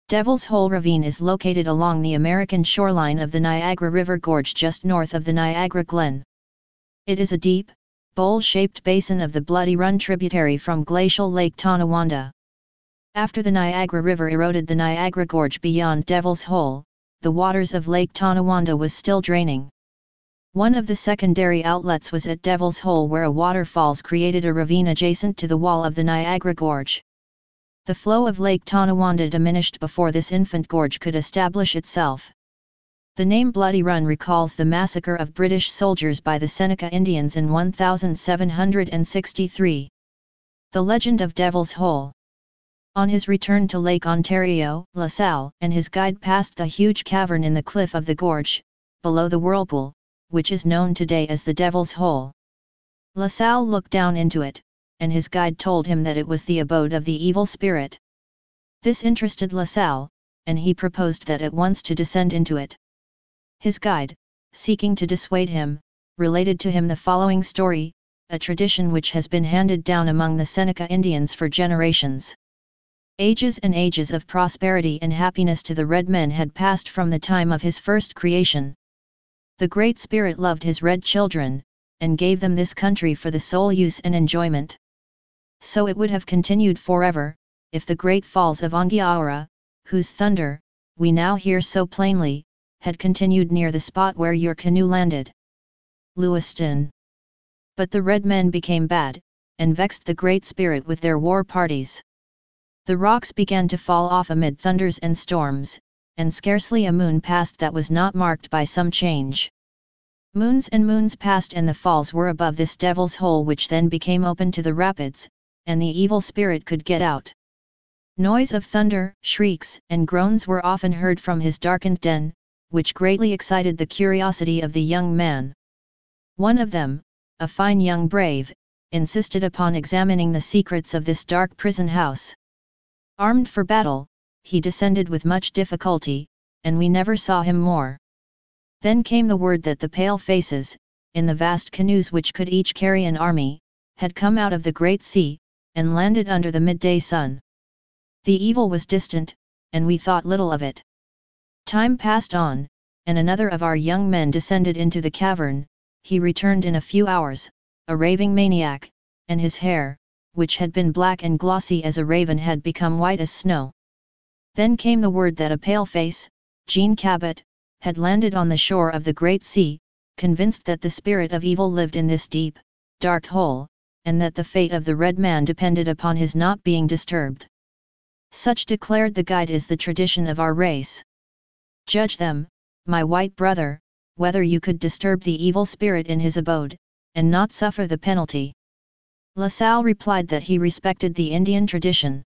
Devil's Hole Ravine is located along the American shoreline of the Niagara River Gorge just north of the Niagara Glen. It is a deep, bowl-shaped basin of the Bloody Run tributary from glacial Lake Tonawanda. After the Niagara River eroded the Niagara Gorge beyond Devil's Hole, the waters of Lake Tonawanda was still draining. One of the secondary outlets was at Devil's Hole, where a waterfalls created a ravine adjacent to the wall of the Niagara Gorge. The flow of Lake Tonawanda diminished before this infant gorge could establish itself. The name Bloody Run recalls the massacre of British soldiers by the Seneca Indians in 1763. The legend of Devil's Hole. On his return to Lake Ontario, La Salle and his guide passed the huge cavern in the cliff of the gorge, below the whirlpool, which is known today as the Devil's Hole. La Salle looked down into it, and his guide told him that it was the abode of the evil spirit. This interested La Salle, and he proposed that at once to descend into it. His guide, seeking to dissuade him, related to him the following story, a tradition which has been handed down among the Seneca Indians for generations. Ages and ages of prosperity and happiness to the red men had passed from the time of his first creation. The Great Spirit loved his red children, and gave them this country for the sole use and enjoyment. So it would have continued forever, if the great falls of Ongiaora, whose thunder, we now hear so plainly, had continued near the spot where your canoe landed. Lewiston. But the red men became bad, and vexed the Great Spirit with their war parties. The rocks began to fall off amid thunders and storms, and scarcely a moon passed that was not marked by some change. Moons and moons passed, and the falls were above this Devil's Hole, which then became open to the rapids, and the evil spirit could get out. Noise of thunder, shrieks, and groans were often heard from his darkened den, which greatly excited the curiosity of the young man. One of them, a fine young brave, insisted upon examining the secrets of this dark prison house. Armed for battle, he descended with much difficulty, and we never saw him more. Then came the word that the pale faces, in the vast canoes which could each carry an army, had come out of the great sea, and landed under the midday sun. The evil was distant, and we thought little of it. Time passed on, and another of our young men descended into the cavern. He returned in a few hours, a raving maniac, and his hair, which had been black and glossy as a raven, had become white as snow. Then came the word that a pale-face, Jean Cabot, had landed on the shore of the great sea, convinced that the spirit of evil lived in this deep, dark hole, and that the fate of the red man depended upon his not being disturbed. Such, declared the guide, is the tradition of our race. Judge them, my white brother, whether you could disturb the evil spirit in his abode, and not suffer the penalty. La Salle replied that he respected the Indian tradition.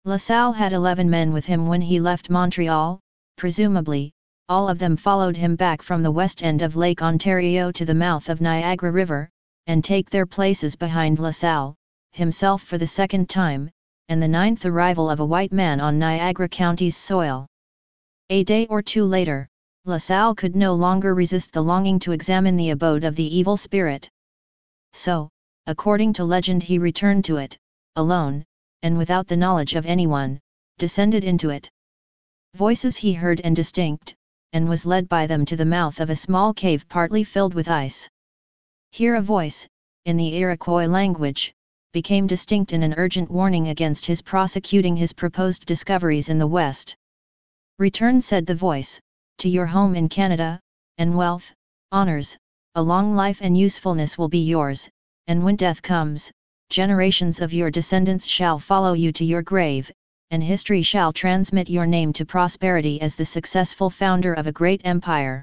La Salle had 11 men with him when he left Montreal. Presumably, all of them followed him back from the west end of Lake Ontario to the mouth of Niagara River, and take their places behind La Salle, himself for the second time, and the 9th arrival of a white man on Niagara County's soil. A day or two later, La Salle could no longer resist the longing to examine the abode of the evil spirit. So, according to legend, he returned to it, alone, and without the knowledge of anyone, descended into it. Voices he heard, and distinct, and was led by them to the mouth of a small cave partly filled with ice. Here a voice, in the Iroquois language, became distinct in an urgent warning against his prosecuting his proposed discoveries in the West. "Return," said the voice, "to your home in Canada, and wealth, honors, a long life and usefulness will be yours, and when death comes, generations of your descendants shall follow you to your grave, and history shall transmit your name to prosperity as the successful founder of a great empire.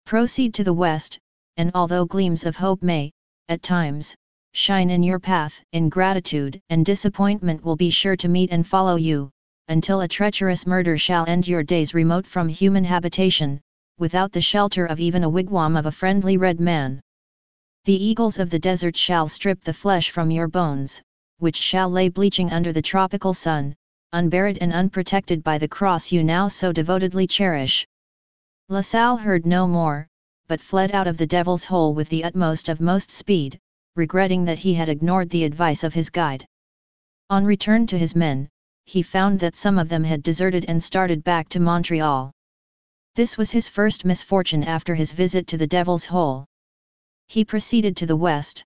Proceed to the West, and although gleams of hope may, at times, shine in your path, ingratitude and disappointment will be sure to meet and follow you, until a treacherous murder shall end your days remote from human habitation, without the shelter of even a wigwam of a friendly red man." The eagles of the desert shall strip the flesh from your bones, which shall lay bleaching under the tropical sun, unburied and unprotected by the cross you now so devotedly cherish. La Salle heard no more, but fled out of the devil's hole with the utmost of most speed, regretting that he had ignored the advice of his guide. On return to his men, he found that some of them had deserted and started back to Montreal. This was his first misfortune after his visit to the devil's hole. He proceeded to the west.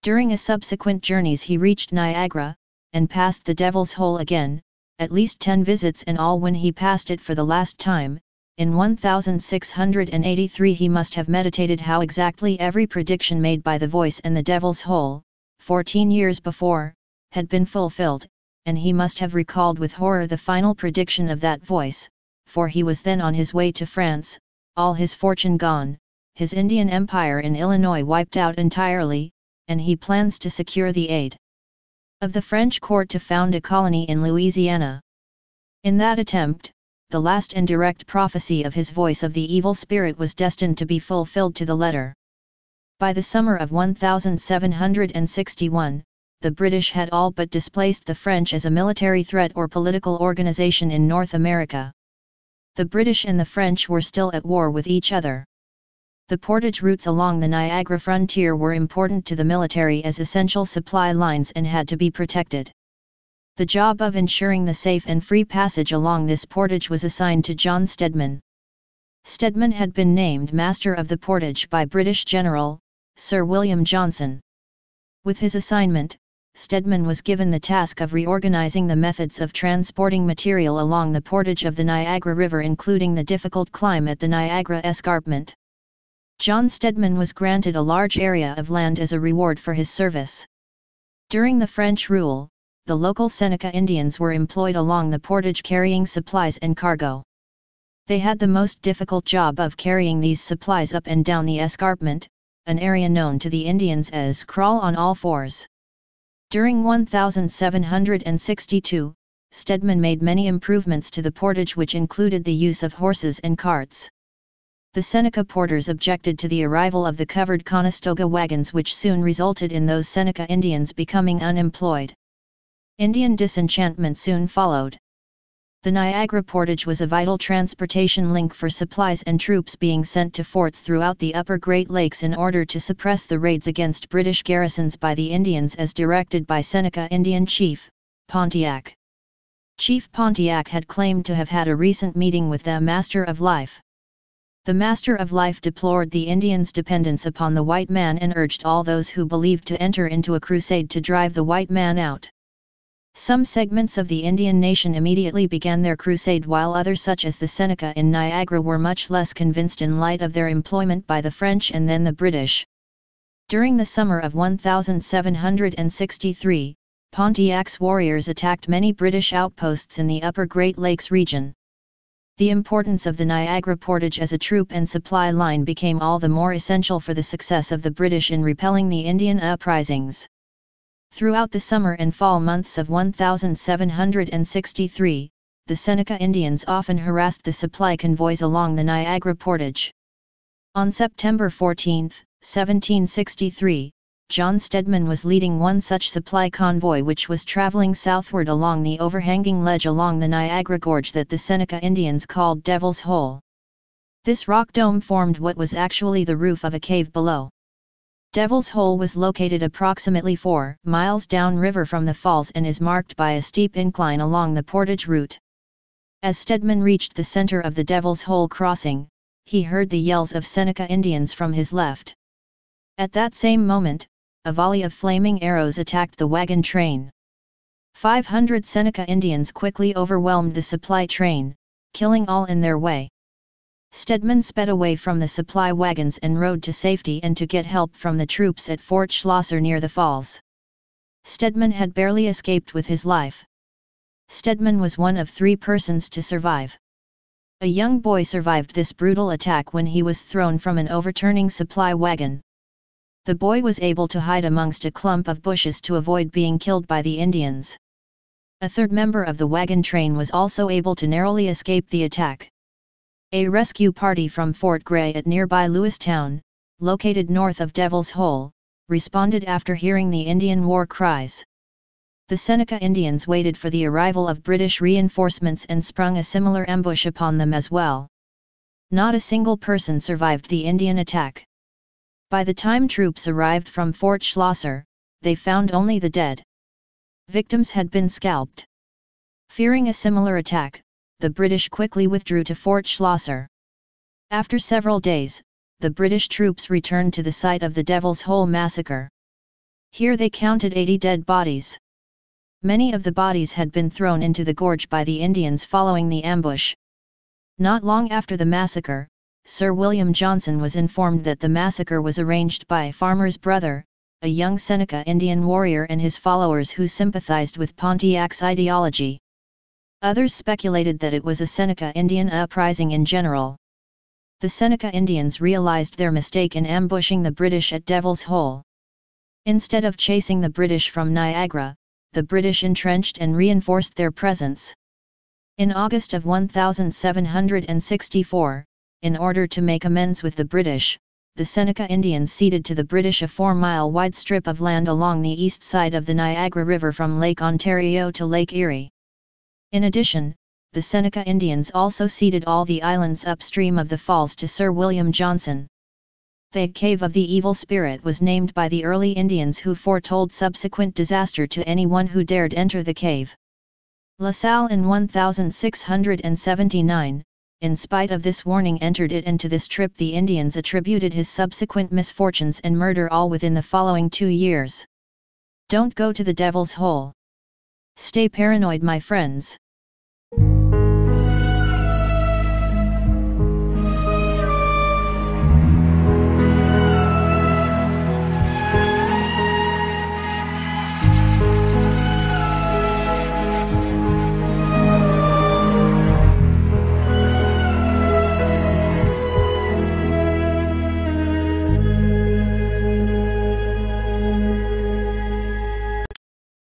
During a subsequent journeys he reached Niagara, and passed the devil's hole again, at least 10 visits in all when he passed it for the last time. In 1683 he must have meditated how exactly every prediction made by the voice and the devil's hole, 14 years before, had been fulfilled, and he must have recalled with horror the final prediction of that voice, for he was then on his way to France, all his fortune gone, his Indian empire in Illinois wiped out entirely, and he plans to secure the aid of the French court to found a colony in Louisiana. In that attempt, the last and direct prophecy of his voice of the evil spirit was destined to be fulfilled to the letter. By the summer of 1761, the British had all but displaced the French as a military threat or political organization in North America. The British and the French were still at war with each other. The portage routes along the Niagara frontier were important to the military as essential supply lines and had to be protected. The job of ensuring the safe and free passage along this portage was assigned to John Stedman. Stedman had been named Master of the Portage by British General, Sir William Johnson. With his assignment, Stedman was given the task of reorganizing the methods of transporting material along the portage of the Niagara River, including the difficult climb at the Niagara Escarpment. John Stedman was granted a large area of land as a reward for his service. During the French rule, the local Seneca Indians were employed along the portage carrying supplies and cargo. They had the most difficult job of carrying these supplies up and down the escarpment, an area known to the Indians as crawl on all fours. During 1762, Stedman made many improvements to the portage, which included the use of horses and carts. The Seneca porters objected to the arrival of the covered Conestoga wagons, which soon resulted in those Seneca Indians becoming unemployed. Indian disenchantment soon followed. The Niagara portage was a vital transportation link for supplies and troops being sent to forts throughout the upper Great Lakes in order to suppress the raids against British garrisons by the Indians as directed by Seneca Indian Chief, Pontiac. Chief Pontiac had claimed to have had a recent meeting with the Master of Life. The Master of Life deplored the Indians' dependence upon the white man and urged all those who believed to enter into a crusade to drive the white man out. Some segments of the Indian nation immediately began their crusade, while others, such as the Seneca in Niagara, were much less convinced in light of their employment by the French and then the British. During the summer of 1763, Pontiac's warriors attacked many British outposts in the upper Great Lakes region. The importance of the Niagara portage as a troop and supply line became all the more essential for the success of the British in repelling the Indian uprisings. Throughout the summer and fall months of 1763, the Seneca Indians often harassed the supply convoys along the Niagara portage. On September 14, 1763, John Stedman was leading one such supply convoy, which was traveling southward along the overhanging ledge along the Niagara Gorge that the Seneca Indians called Devil's Hole. This rock dome formed what was actually the roof of a cave below. Devil's Hole was located approximately 4 miles downriver from the falls and is marked by a steep incline along the portage route. As Stedman reached the center of the Devil's Hole crossing, he heard the yells of Seneca Indians from his left. At that same moment, a volley of flaming arrows attacked the wagon train. 500 Seneca Indians quickly overwhelmed the supply train, killing all in their way. Stedman sped away from the supply wagons and rode to safety and to get help from the troops at Fort Schlosser near the falls. Stedman had barely escaped with his life. Stedman was one of 3 persons to survive. A young boy survived this brutal attack when he was thrown from an overturning supply wagon. The boy was able to hide amongst a clump of bushes to avoid being killed by the Indians. A third member of the wagon train was also able to narrowly escape the attack. A rescue party from Fort Gray at nearby Lewistown, located north of Devil's Hole, responded after hearing the Indian war cries. The Seneca Indians waited for the arrival of British reinforcements and sprung a similar ambush upon them as well. Not a single person survived the Indian attack. By the time troops arrived from Fort Schlosser, they found only the dead. Victims had been scalped. Fearing a similar attack, the British quickly withdrew to Fort Schlosser. After several days, the British troops returned to the site of the Devil's Hole massacre. Here they counted 80 dead bodies. Many of the bodies had been thrown into the gorge by the Indians following the ambush. Not long after the massacre, Sir William Johnson was informed that the massacre was arranged by Farmer's brother, a young Seneca Indian warrior and his followers who sympathized with Pontiac's ideology. Others speculated that it was a Seneca Indian uprising in general. The Seneca Indians realized their mistake in ambushing the British at Devil's Hole. Instead of chasing the British from Niagara, the British entrenched and reinforced their presence. In August of 1764, in order to make amends with the British, the Seneca Indians ceded to the British a 4-mile-wide strip of land along the east side of the Niagara River from Lake Ontario to Lake Erie. In addition, the Seneca Indians also ceded all the islands upstream of the falls to Sir William Johnson. The Cave of the Evil Spirit was named by the early Indians who foretold subsequent disaster to anyone who dared enter the cave. La Salle in 1679, in spite of this warning, entered it, and to this trip the Indians attributed his subsequent misfortunes and murder all within the following 2 years. Don't go to the Devil's Hole. Stay paranoid, my friends.